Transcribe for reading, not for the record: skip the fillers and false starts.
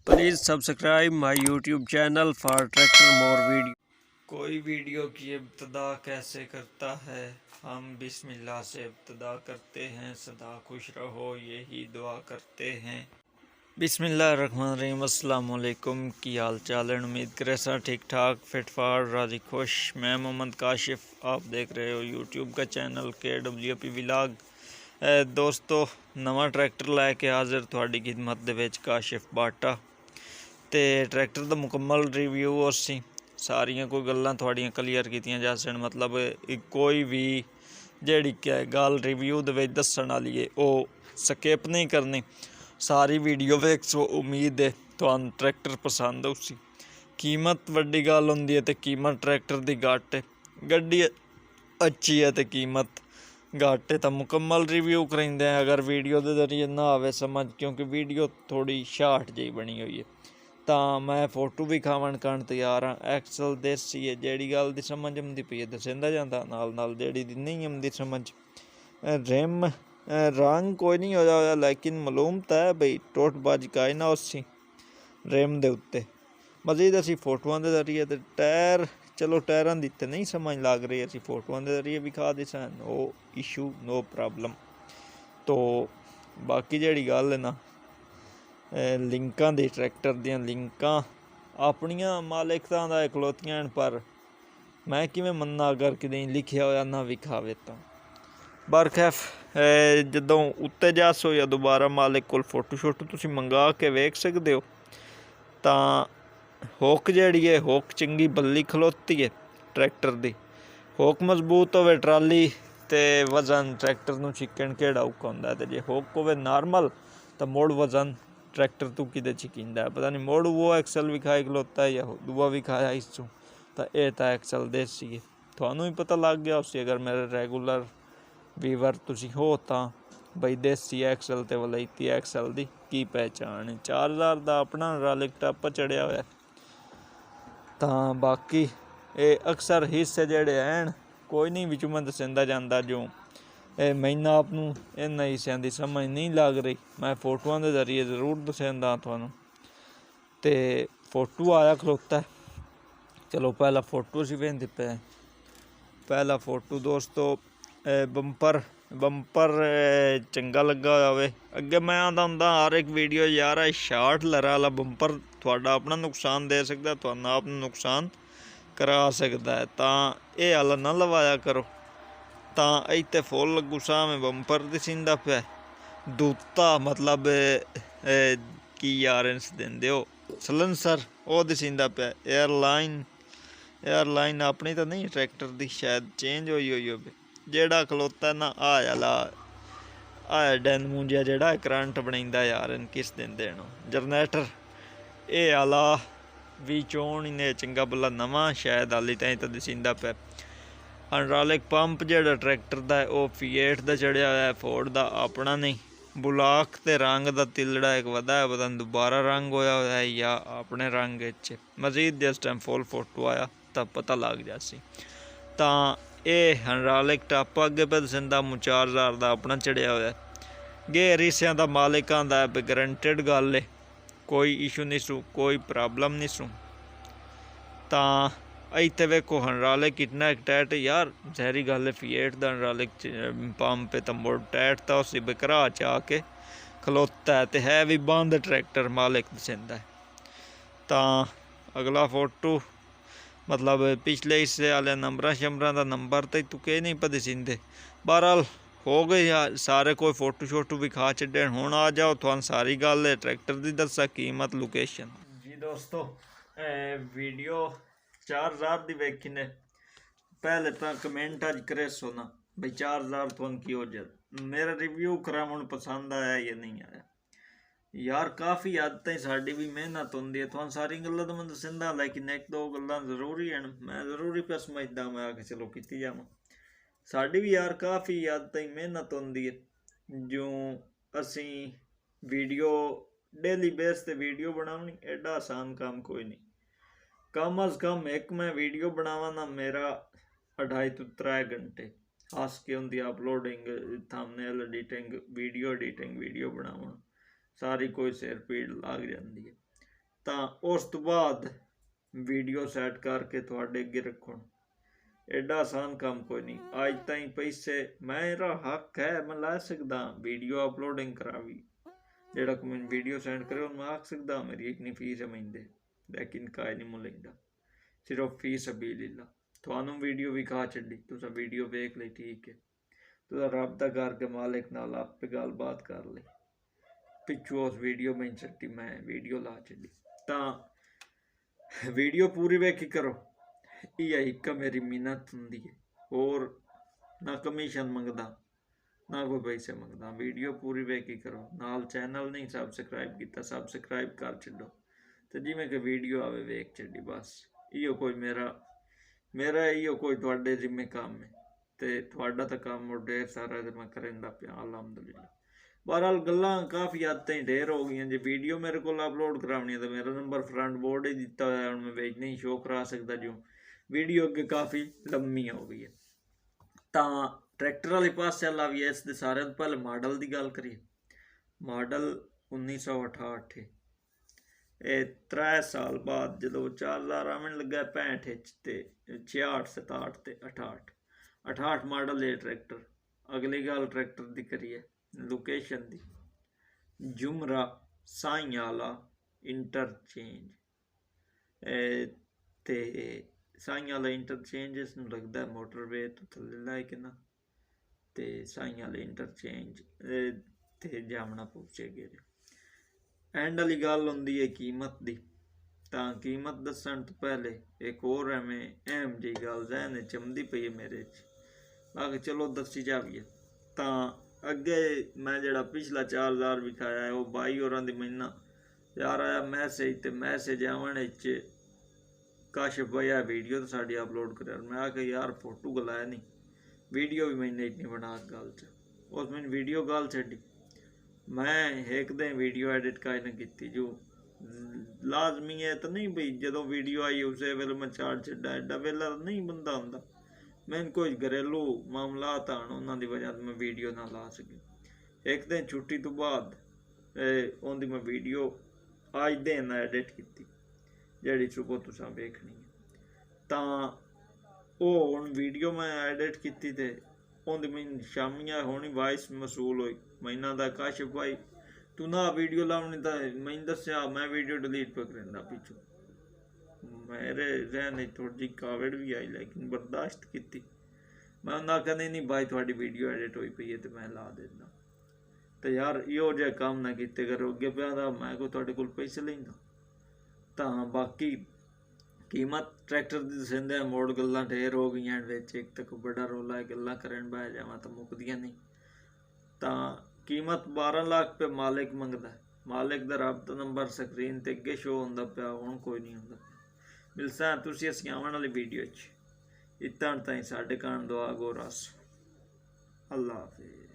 Please subscribe my YouTube channel for tractor more video. कोई video की इब्तदा कैसे करता है? हम बिस्मिल्लाह से इब्तदा करते हैं, सदा खुश रहो यही दुआ करते हैं। बिस्मिल्लाहिर्रहमानिर्रहीम। अस्सलाम वालेकुम। की हाल चाल है? उम्मीद करे सा ठीक ठाक फिट फार राजी खुश। मैं मोहम्मद काशिफ, आप देख रहे हो यूट्यूब का चैनल KWP व्लॉग। दोस्तों, नवा ट्रैक्टर लैके हाजिर थोड़ी खिदमत दे विच काशिफ बाटा। तो ट्रैक्टर का मुकम्मल रिव्यू असी सारिया कोई गल्लां थोड़ियां क्लीयर कीतियां जा सकन। मतलब कोई भी जिहड़ी गल रिव्यू दे विच दस्सण वाली है वो स्किप नहीं करनी, सारी वीडियो वेखो। उम्मीद है तुहानूं ट्रैक्टर पसंद उसी। कीमत वड्डी गल हुंदी है, तो कीमत ट्रैक्टर की घट है। गड्डी अच्छी है तो कीमत घट है, तो मुकम्मल रिव्यू कराइंदे हैं। अगर वीडियो के जरिए ना आवे समझ, क्योंकि वीडियो थोड़ी शार्ट जी बनी हुई है, तो मैं फोटो भी खावन करन तैयार हाँ। एक्सल देसी है, जिहड़ी गल दी समझ आउंदी पई है दस्सदा जांदा, नाल नाल जिहड़ी दी नहीं आउंदी समझ। रिम रंग कोई नहीं होया, लेकिन मालूम तो है बई टुट भज के ना उसी रिम दे उत्ते। मजीद असी फोटोआं दे जरिए ते टायर, चलो टायरां दी ते नहीं समझ लग रही, असी फोटोआं दे जरिए विखा दे सन, नो इशू नो प्रॉब्लम। तो बाकी जिहड़ी गल है ना लिंकां दी, ट्रैक्टर दियां लिंकां अपनियां मालिकां दा इकलौतियां, पर मैं किवें मन्ना अगर कितें लिखिया होया ना विखावे तो। बरखैफ जदों उत्ते जासो या दोबारा मालिक कोल फोटो शोटो तुसीं मंगा के वेख सकदे हो। तां हुक जिहड़ी है हुक चंगी बल्ली खलोती है ट्रैक्टर दी। हुक मजबूत होवे ट्राली ते वजन ट्रैक्टर नूं छिकण केड़ा औखा हुंदा, ते जे हुक होवे नॉर्मल तो मुड़ वजन ट्रैक्टर तू किते छिकिंदा है। पता नहीं मुड़ वो एक्सल विखाई खलोता है या दूआ विखाया इसू। तो यह तो एक्सल देसी है, थानू ही पता लग गया उसी। अगर मेरे रेगूलर ਵੀਵਰ ਤੁਸੀਂ ਹੋ ਤਾਂ ਬਈ ਦੇਸੀ ਐਕਸਲ ਤੇ ਵਲੈਤੀ ਐਕਸਲ ਦੀ ਕੀ ਪਹਿਚਾਣ ਹੈ। 4000 ਦਾ ਆਪਣਾ ਰਾਲਿਕ ਟੱਪ ਚੜਿਆ ਹੋਇਆ। ਤਾਂ ਬਾਕੀ ਇਹ ਅਕਸਰ ਹਿੱਸੇ ਜਿਹੜੇ ਹਨ ਕੋਈ ਨਹੀਂ ਵਿੱਚੋਂ ਮੈਂ ਦੱਸਦਾ ਜਾਂਦਾ, ਜੋ ਇਹ ਮੈਨੂੰ ਆਪ ਨੂੰ ਇਹਨਾਂ ਹਿੱਸਿਆਂ ਦੀ ਸਮਝ ਨਹੀਂ ਲੱਗ ਰਹੀ, ਮੈਂ ਫੋਟੋਆਂ ਦੇ ਜ਼ਰੀਏ ਜ਼ਰੂਰ ਦੱਸਦਾ ਤੁਹਾਨੂੰ। ਤੇ ਫੋਟੋ ਆਇਆ ਖਲੋਤਾ, ਚਲੋ ਪਹਿਲਾ ਫੋਟੋ ਅਸੀਂ ਵੇਖਦੇ ਪਏ। पहला फोटो दोस्तों बंपर चंगा लगा होवे। अगे मैं आता हूँ हर एक वीडियो यार शार्ट लरा वाला बंपर थोड़ा अपना नुकसान दे सकता, थोड़ा आप नुकसान करा सकता है। तो ये वाला ना लवाया करो। तो इतने फुल गुस्सा में बंपर दिसींदा पे दूता, मतलब की यार देंदे हो सलंसर वो दिसींदा पे। एयरलाइन अपनी तो नहीं ट्रैक्टर की शायद चेंज हुई हो। जेड़ा खलोता ना आया डैन मूंजिया जेड़ा करंट बनाइंदा यार किस दिन देना जनरेटर ये आला भी चोन इन्हें चंगा भला नवा शायद हाली ताईं तो दिसींदा पे। हाइड्रोलिक पंप जेड़ा ट्रैक्टर का वो Fiat का चढ़िया होया, फोर्ड का अपना नहीं। बुलाक ते रंग का तिलड़ा एक वधा है, पता नहीं दोबारा रंग होया है या अपने रंग च। मजीद जिस टाइम फुल फोटो आया तो पता लग जासी। तो ये हाइड्रोलिक टप अगे पे दसिंदा 4000 का अपना चढ़िया होया। गेयर हिस्सों का मालिकां दा गारंटेड गल है, कोई इशू नहीं सू, कोई प्रॉब्लम नहीं सू। तो इतने वेखो हाइड्रोलिक कितना एक टाइट यार, जहरी गल है। Fiat का हाइड्रोलिक पंप है तो मुड़ टाइट तो उसी बकरा च आके खलोता है, तो है भी बंद ट्रैक्टर मालिक दसिंदा है। तो अगला फोटो मतलब पिछले हिस्से वाले नंबर शंबरां का नंबर तो तुके नहीं पता दिसींदे। बहरहाल हो गए यार सारे, कोई फोटो शोटो भी खा छड्डे। हुण आ जाओ तुहानूं सारी गल है ट्रैक्टर की दस्सा, कीमत लोकेशन। जी दोस्तों, वीडियो 4000 की वेखी ने पहले तो कमेंट अज करे सो ना बई 4000 तुहानूं की हो जाए। मेरा रिव्यू करावन पसंद आया या नहीं आया यार। काफ़ी हद तक साड़ी भी मेहनत होंदी है, तुहानूं सारी गल्लां तो मैं दस्सदा, लेकिन एक दो गल्लां जरूरी हैं, मैं जरूरी पे समझदा मैं आके चलो कीती जावां। साड़ी भी यार काफ़ी हद तक मेहनत होंदी है, जो असी वीडियो डेली बेस ते वीडियो बनावनी एडा आसान काम कोई नहीं। कम अज़ कम एक मैं वीडियो बनावा ना मेरा 2.5 to 3 घंटे हस के होंदी। अपलोडिंग, थंबनेल एडिटिंग, वीडियो बनावन सारी कोई सिर पीड़ लग जाती है। ਤਾਂ ਉਸ ਤੋਂ ਬਾਅਦ ਵੀਡੀਓ ਸੈੱਟ ਕਰਕੇ ਤੁਹਾਡੇ ਅੱਗੇ ਰੱਖਣ। एडा आसान काम कोई नहीं। आज ताई पैसे मेरा हक है, मैं ला सकदा वीडियो अपलोडिंग करावी, जेड़ा को मैं वीडियो सेंड करे मैं आख सकदा मेरी इतनी फीस है महीने, लेकिन काई नहीं मुझे लेंदा, सिर्फ फीस सबीलिल्लाह। थानू वीडियो भी कहा छड़ी, तुसा वीडियो देख ले ठीक है, तुसा राबता करके मालिक नाल आपे गलबात कर ले, पिछू उस वीडियो में छट्टी मैं वीडियो ला छड़ी। तां वीडियो पूरी वेखी करो, यह एक मेरी मिन्नत होंदी है, और ना कमीशन मंगदा ना कोई पैसे मंगदा। वीडियो पूरी वेखी करो, नाल चैनल नहीं सबसक्राइब किया सबसक्राइब कर छो, तो जिमें कि वीडियो आवे वेख छड़ी, बस इो कोई मेरा इो कोई तुहाडे जिम्मे काम है, तो तुहाडा तो काम और ढेर सारा मैं करेंदा पिया अलहमदुलिल्लाह। बहरहाल गल्लां काफ़ी हद ताईं ढेर हो गई। जो वीडियो मेरे को अपलोड करानी है तो मेरा नंबर फ्रंट बोर्ड ही दिता हुआ, मैं भेज नहीं शो करा सकता, जो वीडियो अगे काफ़ी लम्मी हो गई है। तो ट्रैक्टर वाले पास चल आवी है। इसके सारे तो पहले मॉडल की गल करिए। मॉडल 1968 है। ये 3 साल बाद जो 4000 आवन लगा 65 ते 66 67 ते 68 मॉडल है ट्रैक्टर। अगली गल ट्रैक्टर की करिए लोकेशन की, जुमरा साइयाला इंटरचेंज, ते साइयां वाला इंटरचेंज इस लगता है मोटरवे तो थले ला के ना, तो साइयां वाले इंटरचेंज ते जामना पहुँचे गए। एंड वाली गल होंदी है कीमत की। तो कीमत दसन तो पहले एक और एवें अहम जी गल जहन चमदी पई है मेरे बाकी चलो दसी जावीए। तो अगे मैं जड़ा पिछला 4000 विखाया है वो बाई होरां दी महीना यार आया मैसेज, तो मैसेज आवन काशिफ भाई आ वीडियो तो साड़ी अपलोड कर, मैं आके यार फोटो गलाया नहीं, वीडियो भी मैंने इतनी बना गल च, उस मैंने वीडियो गल छड़ी, मैं एक दिन वीडियो एडिट काई ना की, जो लाजमी है तो नहीं भाई जो वीडियो आई उसे वेले मैं चाड़ छड़ा, एडा वेला नहीं बंदा होंदा, मैंने कोई घरेलू मामलात आन उन्होंने वजह मैं वीडियो ना ला सकी। एक दिन छुट्टी तो बाद उनकी मैं वीडियो आज दिन एडिट की जी सुबह तुसा वेखनी है। तो वो हूँ वीडियो मैं एडिट की तो उनकी मैं शामिया होनी वॉइस मसूल हुई, महीना का काशिफ भाई तू ना वीडियो लावनी, तो मैं दसिया मैं वीडियो डिलीट पर करेंदा पिछू, मेरे जहन थोड़ी जी कावड़ भी आई लेकिन बर्दाश्त की। मैं उन्हें आखा नहीं भाई थोड़ी वीडियो एडिट हुई पई है तो मैं ला देना। तो यार इहो जिहा काम ना किते करो, अगे पिया मैं कोई तुहाडे कोल पैसे लैंदा। तो बाकी कीमत ट्रैक्टर की दसेंदे मोड़ गल्लां ढेर हो गई, एक तक बड़ा रोला है, गल्लां करन बह जावां तो मुकदियां नहीं। तो कीमत 12 लाख पे मालिक मंगदा, मालिक दा राबता नंबर स्क्रीन ते अगे शो होंदा पिया, हुण कोई नहीं होंदा। मिलसां तुसीं असीं आउण वाली वीडियो च। इत्थां ताईं साडे कान दुआ गो रस। अल्लाह हाफिज़।